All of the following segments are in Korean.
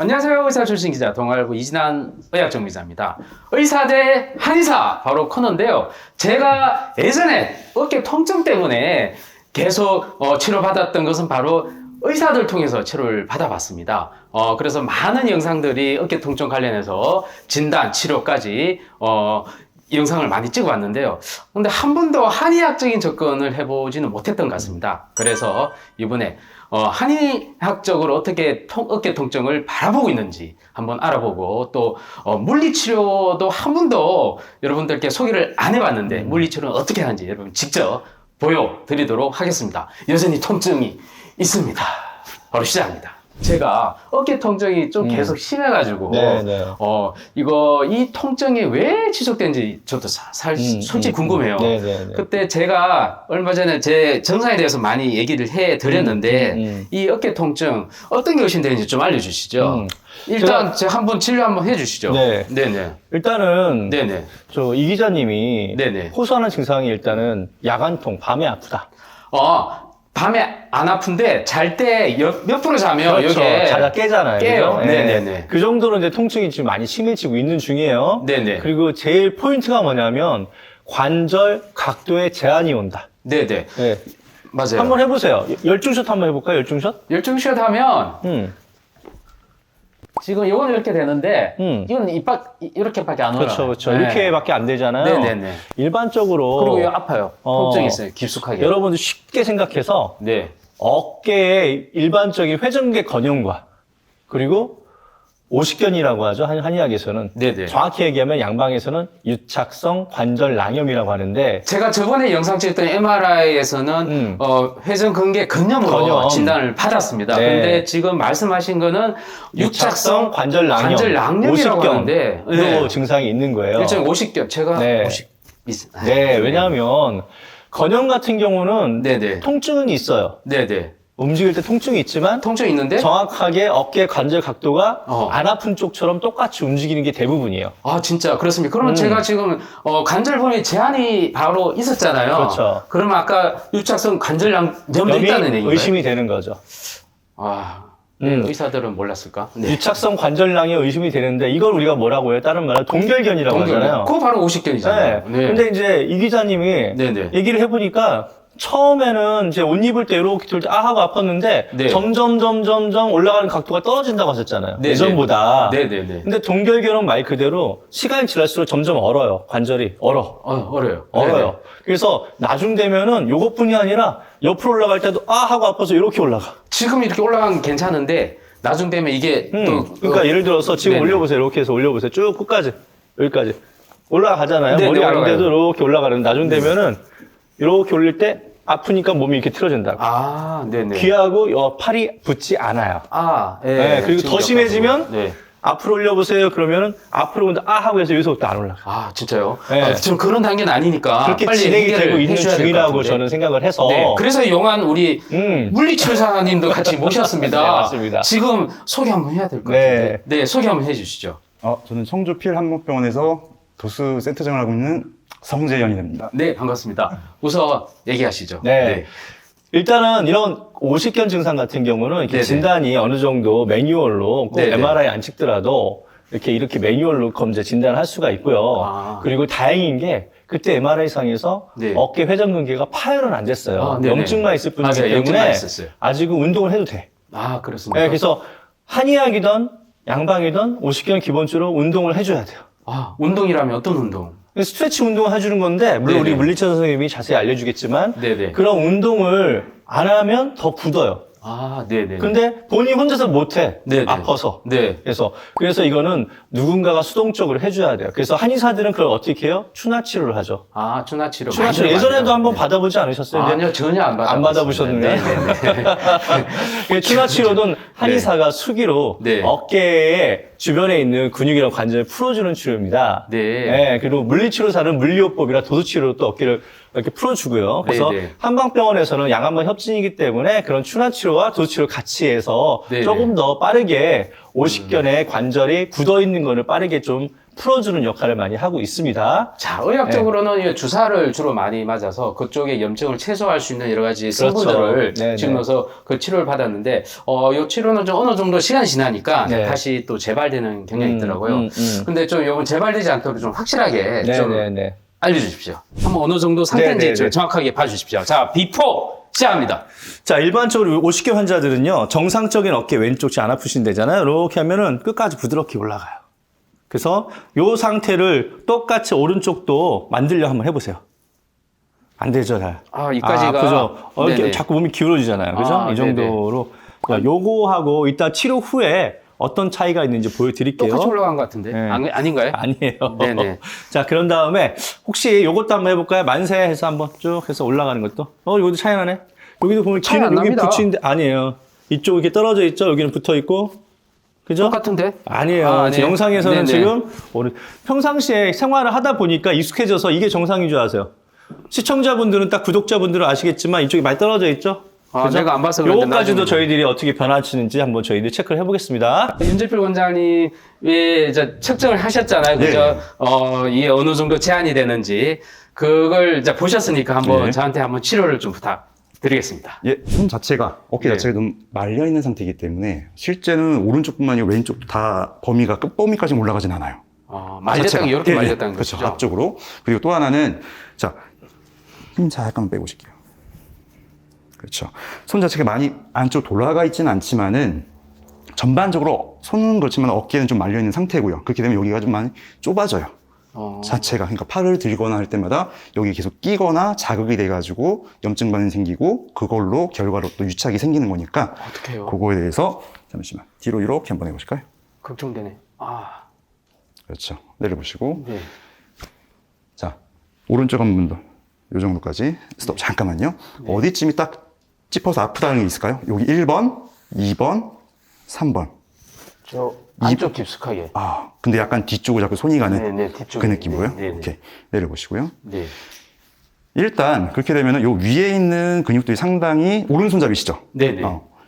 안녕하세요. 의사 출신 기자 동아일보 이진한 의학정비자입니다. 의사 대 한의사 바로 코너인데요. 제가 예전에 어깨 통증 때문에 계속 치료받았던 것은 바로 의사들 통해서 치료를 받아봤습니다. 그래서 많은 영상들이 어깨 통증 관련해서 진단, 치료까지 영상을 많이 찍어봤는데요. 근데 한 번도 한의학적인 접근을 해보지는 못했던 것 같습니다. 그래서 이번에 한의학적으로 어떻게 어깨 통증을 바라보고 있는지 한번 알아보고 또 물리치료도 한 번도 여러분들께 소개를 안 해봤는데 물리치료는 어떻게 하는지 여러분 직접 보여드리도록 하겠습니다. 여전히 통증이 있습니다. 바로 시작합니다. 제가 어깨 통증이 좀 계속 심해가지고 이 통증이 왜 지속되는지 저도 솔직히 궁금해요. 그때 제가 얼마 전에 제 증상에 대해서 많이 얘기를 해드렸는데 이 어깨 통증 어떤 게 의심되는지 좀 알려주시죠. 일단 제가 한번 진료 한번 해주시죠. 네네. 일단은 저 이 기자님이 호소하는 증상이 일단은 야간통, 밤에 아프다. 밤에 안 아픈데 잘 때 옆으로 자면 그렇죠. 여기에 자다 깨잖아요. 깨요. 그죠? 네네네. 그 정도로 이제 통증이 지금 많이 심해지고 있는 중이에요. 네네. 그리고 제일 포인트가 뭐냐면 관절 각도에 제한이 온다. 네네. 네. 맞아요. 한번 해보세요. 열중샷 한번 해볼까요? 열중샷? 열중샷 하면 지금 이건 이렇게 되는데 이건 이렇게밖에 안 올라가요. 그렇죠. 이렇게밖에 안 되잖아요. 네네네. 일반적으로 그리고 이거 아파요. 통증이 있어요. 깊숙하게. 여러분들 쉽게 생각해서 어깨의 일반적인 회전근개 건형과 그리고 오십견이라고 하죠. 한의학에서는. 정확히 얘기하면 양방에서는 유착성 관절 낭염이라고 하는데 제가 저번에 영상 찍었던 MRI에서는 회전근개 근염으로 진단을 받았습니다. 근데 지금 말씀하신 거는 유착성 관절 낭염이라고 하는데 증상이 있는 거예요. 일종의 오십견. 제가 왜냐하면 건형 같은 경우는 통증은 있어요. 움직일 때 통증이 있지만 통증이 있는데 정확하게 어깨 관절 각도가 안 아픈 쪽처럼 똑같이 움직이는 게 대부분이에요. 아 진짜 그렇습니다. 그러면 제가 지금 관절 부위에 제한이 바로 있었잖아요. 그렇죠. 그러면 아까 유착성 관절 낭염도 있다는 얘기인가요? 의심이 되는 거죠. 의사들은 몰랐을까? 유착성 관절낭이 의심이 되는데 이걸 우리가 뭐라고 해요? 다른 말로 동결견이라고 하잖아요. 그거 바로 오십견이잖아요. 근데 이제 이 기자님이 얘기를 해보니까 처음에는 이제 옷 입을 때 이렇게 들때 하고 아팠는데 점점 올라가는 각도가 떨어진다고 하셨잖아요. 예전보다. 근데 동결견은 말 그대로 시간이 지날수록 점점 얼어요. 관절이 얼어요. 그래서 나중 되면은 요것뿐이 아니라 옆으로 올라갈 때도 하고 아파서 이렇게 올라가. 지금 이렇게 올라가면 괜찮은데 나중 되면 이게 또 그러니까 예를 들어서 지금 올려보세요. 이렇게 해서 올려보세요. 쭉 끝까지 여기까지 올라가잖아요. 머리 안 돼도 이렇게 올라가는. 나중 되면은 이렇게 올릴 때 아프니까 몸이 이렇게 틀어진다고. 귀하고 팔이 붙지 않아요. 그리고 더 심해지면 앞으로 올려보세요. 그러면은 앞으로 온다 하고 해서 여기서부터 안 올라가. 진짜요? 지금 그런 단계는 아니니까 그렇게 빨리 진행이 되고 있는 중이라고 저는 생각을 해서 그래서 용한 우리 물리치료사님도 같이 모셨습니다. 맞습니다. 지금 소개 한번 해야 될 것 같은데 소개 한번 해주시죠. 저는 청주 필한목병원에서 도수 센터장을 하고 있는 성재현입니다. 반갑습니다. 우선 얘기하시죠. 일단은 이런 오십견 증상 같은 경우는 이렇게 진단이 어느 정도 매뉴얼로 꼭 MRI 안 찍더라도 이렇게 매뉴얼로 검사 진단할 수가 있고요. 그리고 다행인 게 그때 MRI상에서 어깨 회전근개가 파열은 안 됐어요. 염증만 있을 뿐이기 때문에 아직은 운동을 해도 돼. 그렇습니다. 그래서 한의학이든 양방이든 오십견 기본적으로 운동을 해줘야 돼요. 운동이라면 어떤 운동? 스트레치 운동을 해주는 건데 물론 우리 물리치료 선생님이 자세히 알려주겠지만 그런 운동을 안 하면 더 굳어요. 근데 본인이 혼자서 못해. 아파서. 그래서 이거는 누군가가 수동적으로 해줘야 돼요. 그래서 한의사들은 그걸 어떻게 해요? 추나치료를 하죠. 추나치료. 예전에도 한번 받아보지 않으셨어요? 아니요, 전혀 안 받아봤어요. 안 받아보셨는데. 추나치료는 한의사가 수기로 어깨에 주변에 있는 근육이랑 관절을 풀어주는 치료입니다. 그리고 물리치료사는 물리요법이라 도수치료로 또 어깨를 이렇게 풀어주고요. 그래서 한방병원에서는 양한방 협진이기 때문에 그런 추나치료와 도수치료 같이 해서 조금 더 빠르게 오십견의 관절이 굳어있는 거를 빠르게 좀 풀어주는 역할을 많이 하고 있습니다. 자, 의학적으로는 이 주사를 주로 많이 맞아서 그쪽에 염증을 최소화할 수 있는 여러 가지 성분들을 네네. 집어넣어서 그 치료를 받았는데, 이 치료는 좀 어느 정도 시간이 지나니까 네. 다시 또 재발되는 경향이 있더라고요. 근데 좀 요건 재발되지 않도록 좀 확실하게 좀 네네네. 알려주십시오. 한번 어느 정도 상태인지 네네네. 좀 정확하게 봐주십시오. 자, 비포 시작합니다. 자, 일반적으로 50개 환자들은요, 정상적인 어깨 왼쪽 안 아프신데잖아요. 이렇게 하면은 끝까지 부드럽게 올라가요. 그래서 요 상태를 똑같이 오른쪽도 만들려 한번 해보세요. 안 되죠, 잘. 아, 이까지가. 그죠? 이렇게 네네. 자꾸 몸이 기울어지잖아요. 그죠? 아, 이 정도로. 자, 요거하고 이따 치료 후에 어떤 차이가 있는지 보여드릴게요. 똑같이 올라간 것 같은데. 네. 아닌가요? 아니에요. 네네. 자, 그런 다음에 혹시 요것도 한번 해볼까요? 만세 해서 한번 쭉 해서 올라가는 것도. 이것도 차이 나네. 여기도 보면 차이 안 여기 납니다. 붙이는데 아니에요. 이쪽 이렇게 떨어져 있죠? 여기는 붙어 있고. 그죠? 똑같은데? 아니에요. 아, 지금 네. 영상에서는 네네. 지금 평상시에 생활을 하다 보니까 익숙해져서 이게 정상인 줄 아세요. 시청자분들은 딱 구독자분들은 아시겠지만 이쪽이 많이 떨어져 있죠? 아, 그죠? 내가 안 봐서 그런데 요거까지도 나중에. 저희들이 어떻게 변화치는지 한번 저희들이 체크를 해보겠습니다. 윤재필 원장님이 이제 측정을 하셨잖아요. 그죠? 이게 어느 정도 제한이 되는지. 그걸 이제 보셨으니까 한번 네. 저한테 한번 치료를 좀 부탁드리겠습니다. 예, 손 자체가, 어깨 네. 자체가 좀 말려있는 상태이기 때문에 실제는 오른쪽뿐만 아니라 왼쪽도 다 범위가 끝범위까지 올라가진 않아요. 말렸다는 자체가. 게 이렇게 예, 예. 말렸다는 그렇죠. 거죠. 앞쪽으로. 그리고 또 하나는, 자, 힘 잠깐 빼보실게요. 그렇죠. 손 자체가 많이 안쪽 돌아가 있지는 않지만은 전반적으로 손은 그렇지만 어깨는 좀 말려있는 상태고요. 그렇게 되면 여기가 좀 많이 좁아져요. 자체가. 그러니까 팔을 들거나 할 때마다 여기 계속 끼거나 자극이 돼가지고 염증 반응이 생기고 그걸로 결과로 또 유착이 생기는 거니까 어떻게 해요? 그거에 대해서 잠시만 뒤로 이렇게 한번 해보실까요? 걱정되네. 아, 그렇죠. 내려보시고 네. 자 오른쪽 한 번 더. 요 정도까지 스톱. 잠깐만요. 네. 어디쯤이 딱 찝어서 아프다는 게 있을까요? 여기 1번, 2번, 3번. 저 안쪽 깊숙하게. 근데 약간 뒤쪽으로 자꾸 손이 가는 네네, 뒤쪽에. 그 느낌으로요? 네, 네, 네. 오케이. 내려보시고요. 네. 일단 그렇게 되면은 요 위에 있는 근육들이 상당히 오른손잡이시죠? 네네.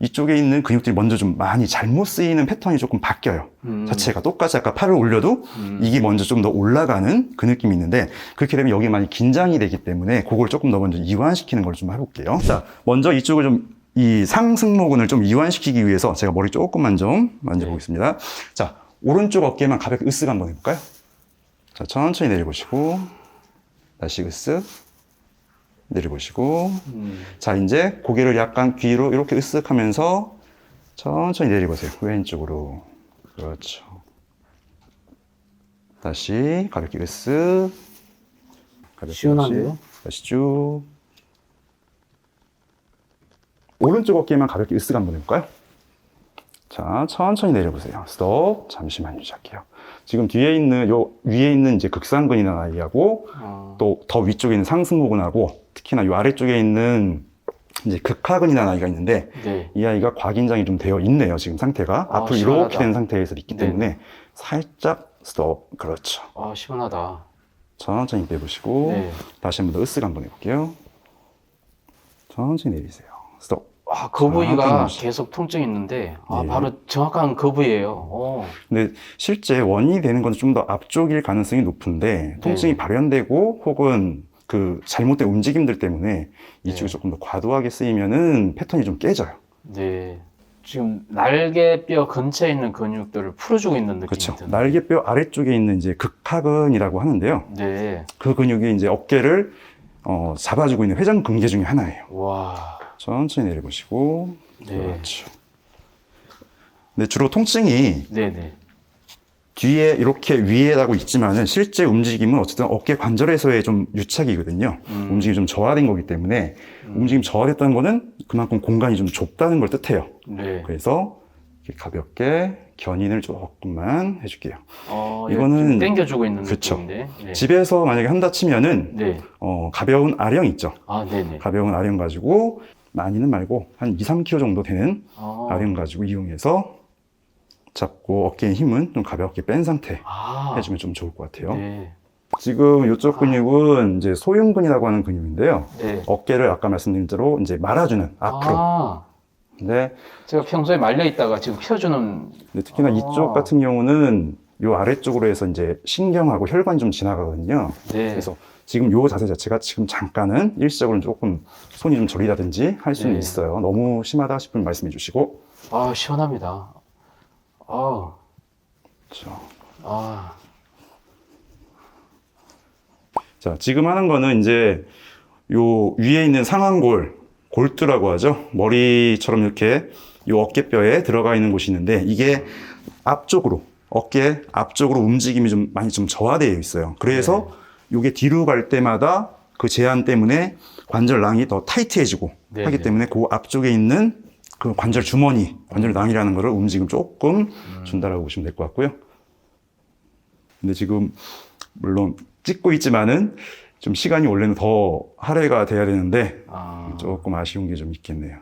이쪽에 있는 근육들이 먼저 좀 많이 잘못 쓰이는 패턴이 조금 바뀌어요. 자체가 똑같이 아까 팔을 올려도 이게 먼저 좀 더 올라가는 그 느낌이 있는데 그렇게 되면 여기 많이 긴장이 되기 때문에 그걸 조금 더 먼저 이완시키는 걸 좀 해볼게요. 자, 먼저 이쪽을 좀 이 상승모근을 좀 이완시키기 위해서 제가 머리 조금만 좀 만져보겠습니다. 자, 오른쪽 어깨만 가볍게 으쓱 한번 해볼까요? 자, 천천히 내려보시고 다시 으쓱 내려보시고 자, 이제 고개를 약간 귀로 이렇게 으쓱 하면서 천천히 내려보세요. 왼쪽으로. 그렇죠. 다시 가볍게 으쓱 가볍게 시원한데요? 다시 쭉 오른쪽 어깨만 가볍게 으쓱 한번 해볼까요? 자, 천천히 내려보세요. 스톱. 잠시만 유지할게요. 지금 뒤에 있는, 요 위에 있는 이제 극상근이나 아이하고, 또 더 위쪽에 있는 상승모근하고, 특히나 요 아래쪽에 있는 이제 극하근이나 아이가 있는데, 네. 이 아이가 과긴장이 좀 되어 있네요. 지금 상태가. 앞으로 시원하다. 이렇게 된 상태에서 있기 네. 때문에, 살짝 스톱. 그렇죠. 시원하다. 천천히 빼보시고, 네. 다시 한 번 더 으쓱 한번 해볼게요. 천천히 내리세요. 스톱. 그 부위가 잠깐만요. 계속 통증이 있는데, 네. 바로 정확한 그 부위예요. 근데 실제 원인이 되는 건 좀 더 앞쪽일 가능성이 높은데 통증이 네. 발현되고 혹은 그 잘못된 움직임들 때문에 이쪽이 네. 조금 더 과도하게 쓰이면은 패턴이 좀 깨져요. 네. 지금 날개뼈 근처에 있는 근육들을 풀어주고 있는 느낌이 그렇죠. 드네요. 날개뼈 아래쪽에 있는 이제 극하근이라고 하는데요. 네. 그 근육이 이제 어깨를 잡아주고 있는 회전근개 중에 하나예요. 와. 천천히 내려보시고. 네. 그렇죠. 근데 주로 통증이 네네. 뒤에 이렇게 위에라고 있지만은 실제 움직임은 어쨌든 어깨 관절에서의 좀 유착이거든요. 움직임이 좀 저하된 거기 때문에 움직임이 저하됐다는 거는 그만큼 공간이 좀 좁다는 걸 뜻해요. 네. 그래서 이렇게 가볍게 견인을 조금만 해줄게요. 이거는 당겨주고 있는 그쵸. 느낌인데. 네. 집에서 만약에 한다 치면은 네. 가벼운 아령 있죠. 네네. 가벼운 아령 가지고 많이는 말고 한 2, 3kg 정도 되는 아령 가지고 이용해서 잡고 어깨의 힘은 좀 가볍게 뺀 상태 해주면 좀 좋을 것 같아요. 네. 지금 이쪽 근육은 이제 소흉근이라고 하는 근육인데요. 네. 어깨를 아까 말씀드린 대로 이제 말아주는 앞으로. 근데 제가 평소에 말려 있다가 지금 펴주는. 특히나 이쪽 같은 경우는 요 아래쪽으로 해서 이제 신경하고 혈관이 좀 지나가거든요. 네. 그래서 지금 요 자세 자체가 지금 잠깐은 일시적으로 조금 손이 좀 저리다든지 할 수는 네. 있어요. 너무 심하다 싶으면 말씀해 주시고. 아, 시원합니다. 아, 그렇죠. 아, 자, 지금 하는 거는 이제 요 위에 있는 상완골, 골두라고 하죠. 머리처럼 이렇게 요 어깨뼈에 들어가 있는 곳이 있는데 이게 앞쪽으로, 어깨 앞쪽으로 움직임이 좀 많이 좀 저하되어 있어요. 그래서 요게 뒤로 갈 때마다 그 제한 때문에 관절낭이 더 타이트해지고 네, 하기 네. 때문에 그 앞쪽에 있는 그 관절 주머니, 관절낭이라는 거를 움직임 조금 준다라고 보시면 될 것 같고요. 근데 지금 물론 찍고 있지만은 좀 시간이 원래는 더 할애가 돼야 되는데 조금 아쉬운 게 좀 있겠네요.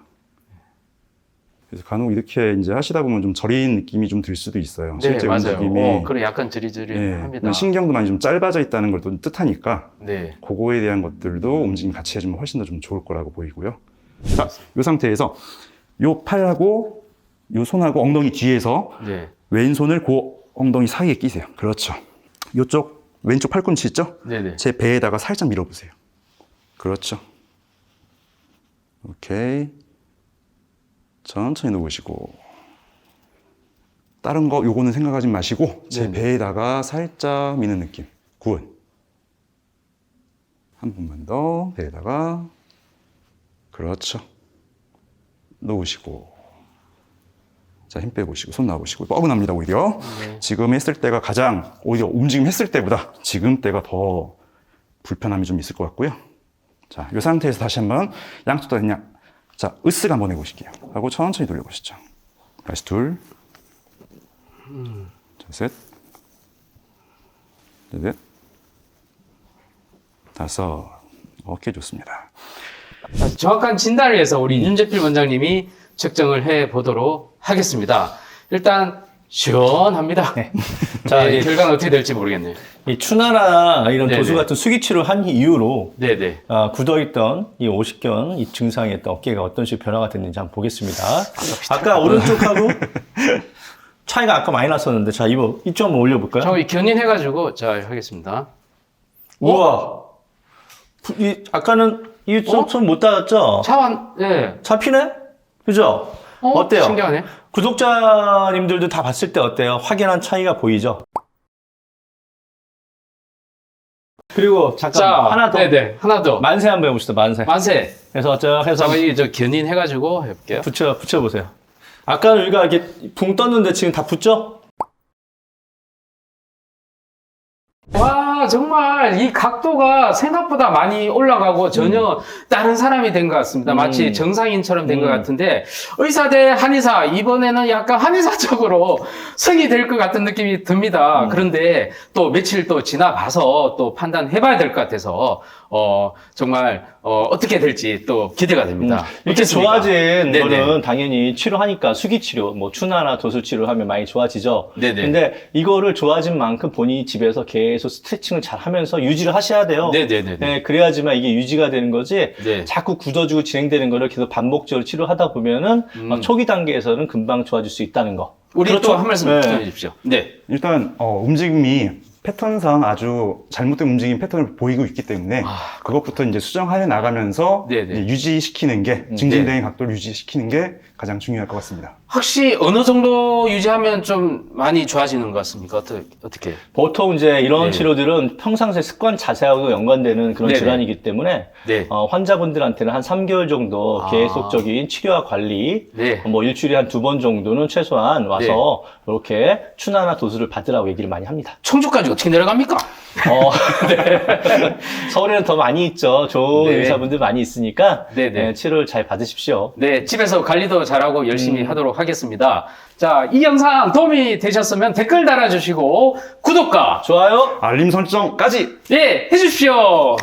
그래서 간혹 이렇게 이제 하시다 보면 좀 저린 느낌이 좀 들 수도 있어요. 네, 실제 맞아요. 움직임이. 그래, 약간 저리저리합니다. 신경도 많이 좀 짧아져 있다는 걸 또 뜻하니까 네. 그거에 대한 것들도 움직임 같이 해주면 훨씬 더 좀 좋을 거라고 보이고요. 자, 이 상태에서 요 팔하고 요 손하고 엉덩이 뒤에서 네. 왼손을 그 엉덩이 사이에 끼세요. 그렇죠. 요쪽 왼쪽 팔꿈치 있죠? 네네. 제 배에다가 살짝 밀어보세요. 그렇죠. 오케이. 천천히 놓으시고. 다른 거 요거는 생각하지 마시고 제 네네. 배에다가 살짝 미는 느낌. 굿. 한 번만 더 배에다가. 그렇죠. 놓으시고. 자, 힘 빼보시고, 손 놔보시고, 뻐근합니다, 오히려. 네. 지금 했을 때가 가장, 오히려 움직임 했을 때보다 지금 때가 더 불편함이 좀 있을 것 같고요. 자, 이 상태에서 다시 한번 양쪽 다 그냥, 자, 으쓱 한번 해보실게요. 하고 천천히 돌려보시죠. 다시 둘. 자, 셋. 넷. 다섯. 오케이, 좋습니다. 정확한 진단을 위해서 우리 윤재필 원장님이 측정을 해 보도록 하겠습니다. 일단 시원합니다. 네. 자, 네, 결과는 어떻게 될지 모르겠네요. 이 추나나 이런 네네. 도수 같은 수기치료 한 이후로 네네. 굳어있던 이 오십견, 이 증상에 있던 어깨가 어떤 식으로 변화가 됐는지 한번 보겠습니다. 아까 오른쪽하고 차이가 아까 많이 났었는데, 자, 이쪽 한번 올려볼까요? 저 견인해가지고 자 하겠습니다. 우와! 아까는 손 못 닿았죠? 차완, 네. 잡히네? 그죠? 어때요? 신기하네. 구독자님들도 다 봤을 때 어때요? 확연한 차이가 보이죠? 그리고 잠깐 자, 하나 더. 네네. 하나 더. 만세 한번 해봅시다. 만세. 만세. 그래서 해서 자, 이게 저 견인해가지고 해볼게요. 붙여보세요. 아까는 우리가 이렇게 붕 떴는데 지금 다 붙죠? 와, 정말 이 각도가 생각보다 많이 올라가고 전혀 다른 사람이 된 것 같습니다. 마치 정상인처럼 된 것 같은데 의사 대 한의사, 이번에는 약간 한의사적으로 성이 될 것 같은 느낌이 듭니다. 그런데 또 며칠 또 지나봐서 또 판단해봐야 될 것 같아서 정말 어떻게 될지 또 기대가 됩니다. 이렇게 어떻습니까? 좋아진 네네. 거는 당연히 치료하니까 수기치료, 뭐 추나나 도수치료 하면 많이 좋아지죠. 네네. 근데 이거를 좋아진 만큼 본인이 집에서 계속 스트레칭을 잘 하면서 유지를 하셔야 돼요. 네네네. 네, 그래야지만 이게 유지가 되는 거지. 네. 자꾸 굳어지고 진행되는 거를 계속 반복적으로 치료하다 보면은 초기 단계에서는 금방 좋아질 수 있다는 거. 우리 그렇죠? 또 한 말씀 네. 전해주십시오. 네. 일단 움직임이 패턴상 아주 잘못된 움직임 패턴을 보이고 있기 때문에 그것부터 이제 수정하여 나가면서 네네. 이제 유지시키는 게 증진대의 각도를 유지시키는 게 가장 중요할 것 같습니다. 혹시 어느 정도 유지하면 좀 많이 좋아지는 것 같습니까? 어떻게? 보통 이제 이런 네. 치료들은 평상시의 습관 자세하고 연관되는 그런 네네. 질환이기 때문에 네. 환자분들한테는 한 3개월 정도 계속적인 치료와 관리, 네. 뭐 일주일에 한 2번 정도는 최소한 와서 이렇게 추나나 도수를 받으라고 얘기를 많이 합니다. 청주까지 어떻게 내려갑니까? 네. 서울에는 더 많이 있죠. 좋은 네. 의사분들 많이 있으니까 네네. 네, 치료를 잘 받으십시오. 네, 집에서 관리도 잘하고 열심히 하도록 하겠습니다. 자, 이 영상 도움이 되셨으면 댓글 달아주시고 구독과 좋아요. 알림 설정까지 예, 해주십시오.